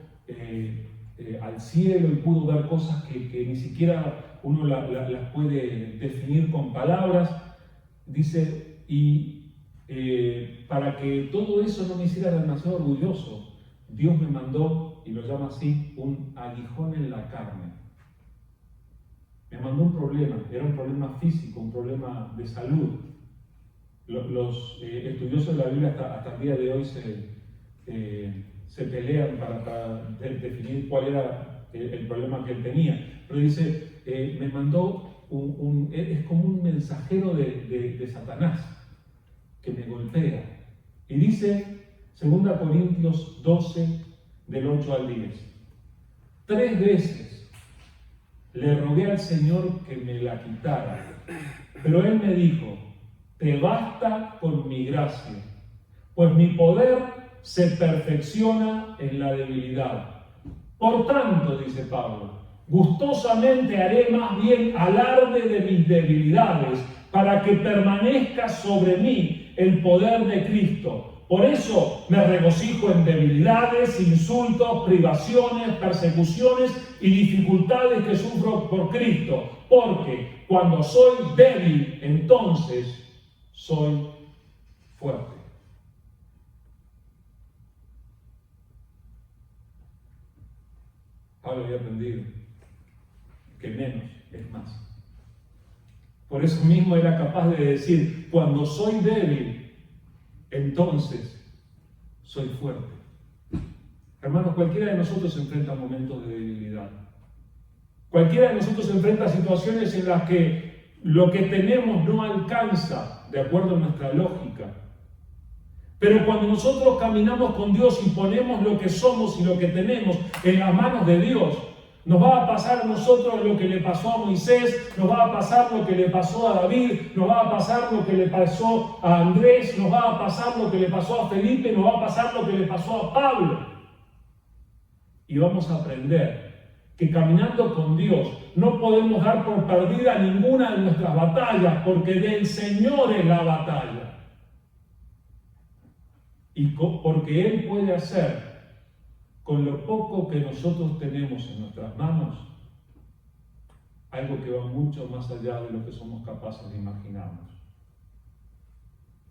al cielo y pudo ver cosas que ni siquiera uno las puede definir con palabras. dice, para que todo eso no me hiciera demasiado orgulloso, Dios me mandó, y lo llama así, un aguijón en la carne. Me mandó un problema, era un problema físico, un problema de salud. Los estudiosos de la Biblia hasta el día de hoy se pelean para definir cuál era el problema que él tenía. Pero dice, me mandó es como un mensajero de Satanás que me golpea. Y dice 2 Corintios 12, del 8 al 10. 3 veces le rogué al Señor que me la quitara, pero Él me dijo, te basta con mi gracia, pues mi poder se perfecciona en la debilidad. Por tanto, dice Pablo, gustosamente haré más bien alarde de mis debilidades, para que permanezca sobre mí el poder de Cristo. Por eso me regocijo en debilidades, insultos, privaciones, persecuciones y dificultades que sufro por Cristo. Porque cuando soy débil, entonces soy fuerte. Pablo había aprendido que menos es más. Por eso mismo era capaz de decir, cuando soy débil, entonces soy fuerte. Hermanos, cualquiera de nosotros enfrenta momentos de debilidad. Cualquiera de nosotros enfrenta situaciones en las que lo que tenemos no alcanza de acuerdo a nuestra lógica. Pero cuando nosotros caminamos con Dios y ponemos lo que somos y lo que tenemos en las manos de Dios, nos va a pasar a nosotros lo que le pasó a Moisés, nos va a pasar lo que le pasó a David, nos va a pasar lo que le pasó a Andrés, nos va a pasar lo que le pasó a Felipe, nos va a pasar lo que le pasó a Pablo. Y vamos a aprender que caminando con Dios no podemos dar por perdida ninguna de nuestras batallas, porque del Señor es la batalla. Y porque Él puede hacer con lo poco que nosotros tenemos en nuestras manos, algo que va mucho más allá de lo que somos capaces de imaginarnos.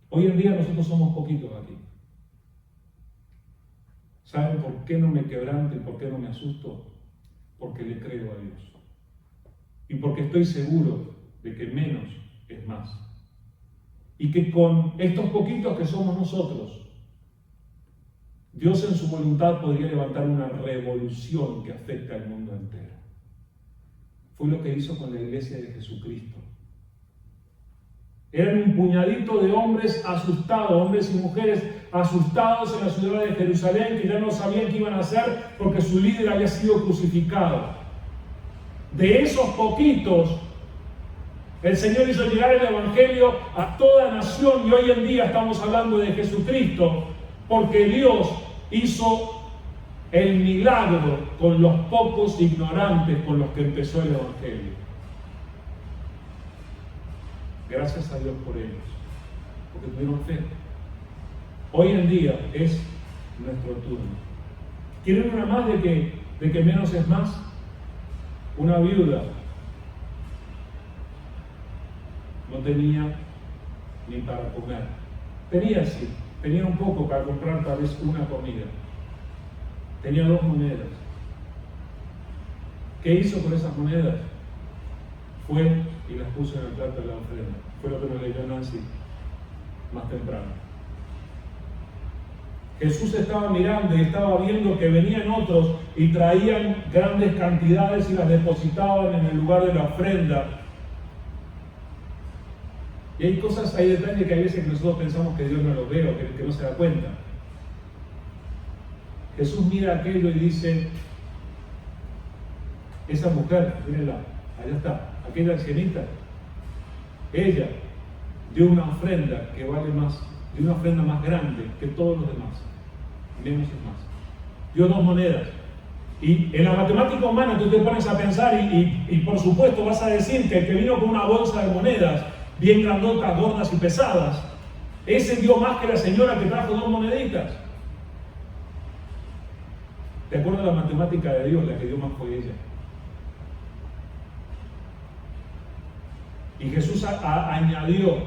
Hoy en día nosotros somos poquitos aquí. ¿Saben por qué no me quebranto y por qué no me asusto? Porque le creo a Dios. Y porque estoy seguro de que menos es más. Y que con estos poquitos que somos nosotros, Dios en su voluntad podría levantar una revolución que afecta al mundo entero. Fue lo que hizo con la iglesia de Jesucristo. Eran un puñadito de hombres asustados, hombres y mujeres asustados en la ciudad de Jerusalén, que ya no sabían qué iban a hacer porque su líder había sido crucificado. De esos poquitos, el Señor hizo llegar el Evangelio a toda nación, y hoy en día estamos hablando de Jesucristo, porque Dios hizo el milagro con los pocos ignorantes con los que empezó el Evangelio. Gracias a Dios por ellos, porque tuvieron fe. Hoy en día es nuestro turno. ¿Quieren una más de que menos es más? Una viuda no tenía ni para comer. Tenía un poco para comprar tal vez una comida. Tenía 2 monedas. ¿Qué hizo con esas monedas? Fue y las puso en el plato de la ofrenda. Fue lo que nos leyó Nancy más temprano. Jesús estaba mirando y estaba viendo que venían otros y traían grandes cantidades y las depositaban en el lugar de la ofrenda. Y hay detalles que hay veces que nosotros pensamos que Dios no lo ve o que no se da cuenta. Jesús mira aquello y dice, esa mujer, mírenla, allá está, aquella ancianita, ella dio una ofrenda que vale más, dio una ofrenda más grande que todos los demás, menos es más. Dio 2 monedas. Y en la matemática humana tú te pones a pensar y por supuesto vas a decir que el que vino con una bolsa de monedas, bien grandotas, gordas y pesadas, ese dio más que la señora que trajo 2 moneditas. De acuerdo a la matemática de Dios, la que dio más fue ella. Y Jesús añadió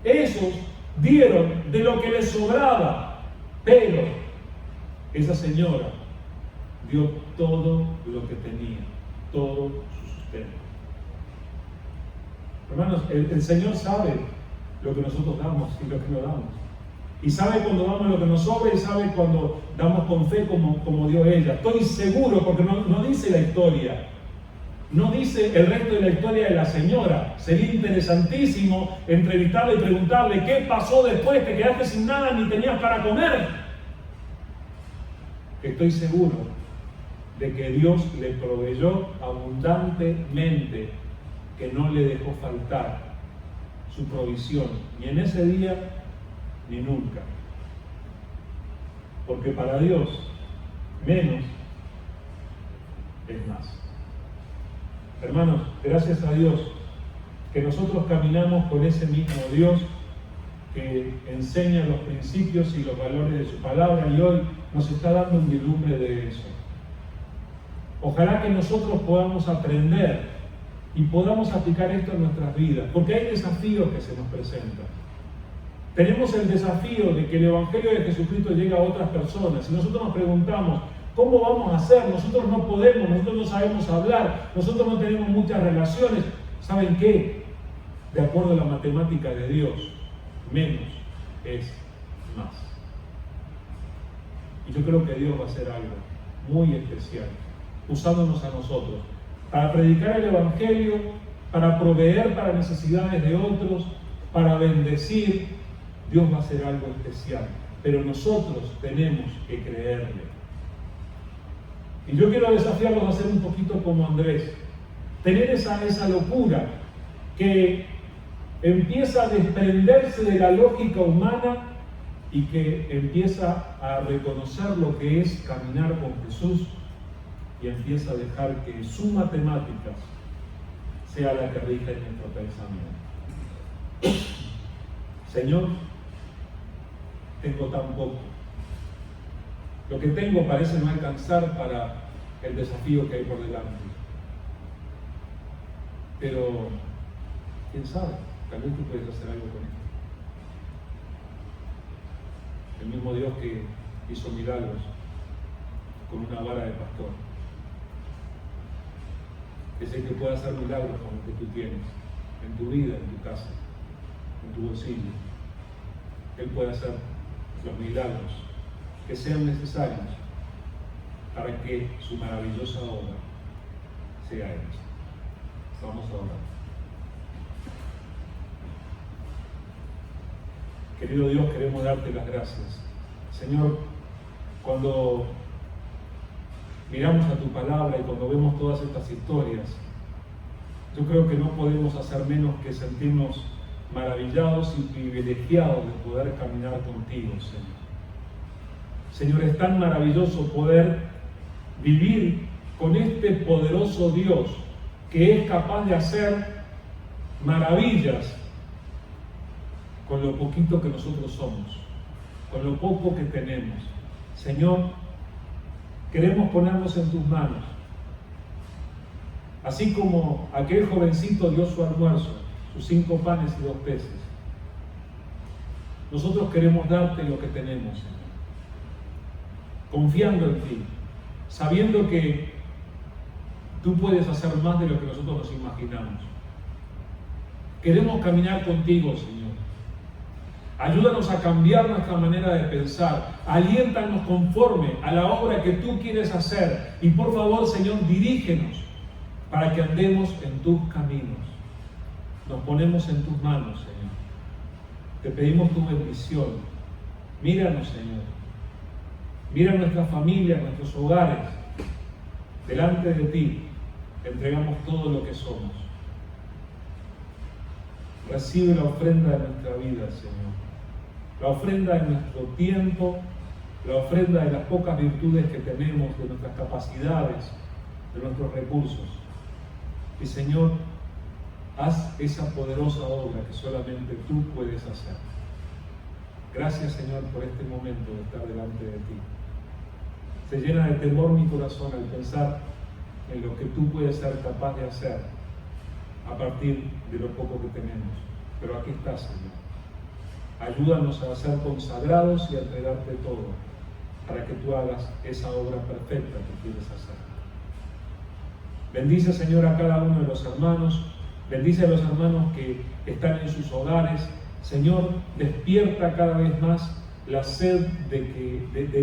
Esos dieron de lo que les sobraba, pero esa señora dio todo lo que tenía, todo su sustento. Hermanos, el Señor sabe lo que nosotros damos y lo que no damos. Y sabe cuando damos lo que nos sobra y sabe cuando damos con fe como dio ella. Estoy seguro, porque no dice la historia. No dice el resto de la historia de la señora. Sería interesantísimo entrevistarle y preguntarle qué pasó después, te quedaste sin nada ni tenías para comer. Estoy seguro de que Dios le proveyó abundantemente, que no le dejó faltar su provisión, ni en ese día ni nunca. Porque para Dios, menos es más. Hermanos, gracias a Dios que nosotros caminamos con ese mismo Dios que enseña los principios y los valores de su palabra, y hoy nos está dando un vislumbre de eso. Ojalá que nosotros podamos aprender y podamos aplicar esto en nuestras vidas, porque hay desafíos que se nos presentan. Tenemos el desafío de que el Evangelio de Jesucristo llegue a otras personas, y nosotros nos preguntamos, ¿cómo vamos a hacer? Nosotros no podemos, nosotros no sabemos hablar, nosotros no tenemos muchas relaciones. ¿Saben qué? De acuerdo a la matemática de Dios, menos es más. Y yo creo que Dios va a hacer algo muy especial, usándonos a nosotros, para predicar el Evangelio, para proveer para necesidades de otros, para bendecir. Dios va a hacer algo especial, pero nosotros tenemos que creerle. Y yo quiero desafiarlos a hacer un poquito como Andrés, tener esa locura que empieza a desprenderse de la lógica humana y que empieza a reconocer lo que es caminar con Jesús, y empieza a dejar que su matemática sea la que rija en nuestro pensamiento. Señor, tengo tan poco. Lo que tengo parece no alcanzar para el desafío que hay por delante. Pero, quién sabe, tal vez tú puedes hacer algo con esto. El mismo Dios que hizo milagros con una vara de pastor es el que puede hacer milagros con lo que tú tienes, en tu vida, en tu casa, en tu bolsillo. Él puede hacer los milagros que sean necesarios para que su maravillosa obra sea hecha. Vamos a orar. Querido Dios, queremos darte las gracias. Señor, cuando miramos a tu palabra y cuando vemos todas estas historias, yo creo que no podemos hacer menos que sentirnos maravillados y privilegiados de poder caminar contigo, Señor. Señor, es tan maravilloso poder vivir con este poderoso Dios que es capaz de hacer maravillas con lo poquito que nosotros somos, con lo poco que tenemos. Señor, queremos ponernos en tus manos. Así como aquel jovencito dio su almuerzo, sus 5 panes y 2 peces, nosotros queremos darte lo que tenemos, Señor, confiando en ti, sabiendo que tú puedes hacer más de lo que nosotros nos imaginamos. Queremos caminar contigo, Señor. Ayúdanos a cambiar nuestra manera de pensar. Aliéntanos conforme a la obra que tú quieres hacer. Y por favor, Señor, dirígenos para que andemos en tus caminos. Nos ponemos en tus manos, Señor. Te pedimos tu bendición. Míranos, Señor. Mira nuestra familia, nuestros hogares. Delante de ti entregamos todo lo que somos. Recibe la ofrenda de nuestra vida, Señor. La ofrenda de nuestro tiempo, la ofrenda de las pocas virtudes que tenemos, de nuestras capacidades, de nuestros recursos. Y Señor, haz esa poderosa obra que solamente tú puedes hacer. Gracias, Señor, por este momento de estar delante de ti. Se llena de temor mi corazón al pensar en lo que tú puedes ser capaz de hacer a partir de lo poco que tenemos. Pero aquí estás, Señor. Ayúdanos a ser consagrados y a entregarte todo, para que tú hagas esa obra perfecta que quieres hacer. Bendice, Señor, a cada uno de los hermanos. Bendice a los hermanos que están en sus hogares. Señor, despierta cada vez más la sed de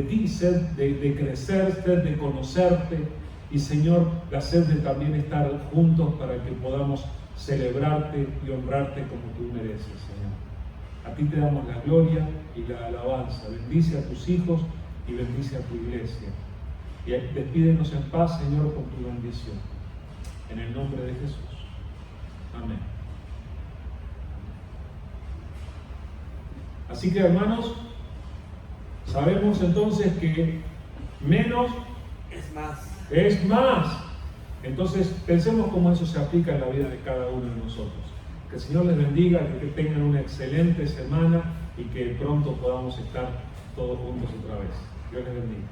ti, sed de crecer, sed de conocerte. Y, Señor, la sed de también estar juntos para que podamos celebrarte y honrarte como tú mereces, Señor. A ti te damos la gloria y la alabanza. Bendice a tus hijos y bendice a tu iglesia. Y despídenos en paz, Señor, con tu bendición. En el nombre de Jesús. Amén. Así que, hermanos, sabemos entonces que menos es más. Entonces, pensemos cómo eso se aplica en la vida de cada uno de nosotros. Que el Señor les bendiga, que tengan una excelente semana y que pronto podamos estar todos juntos otra vez. Dios les bendiga.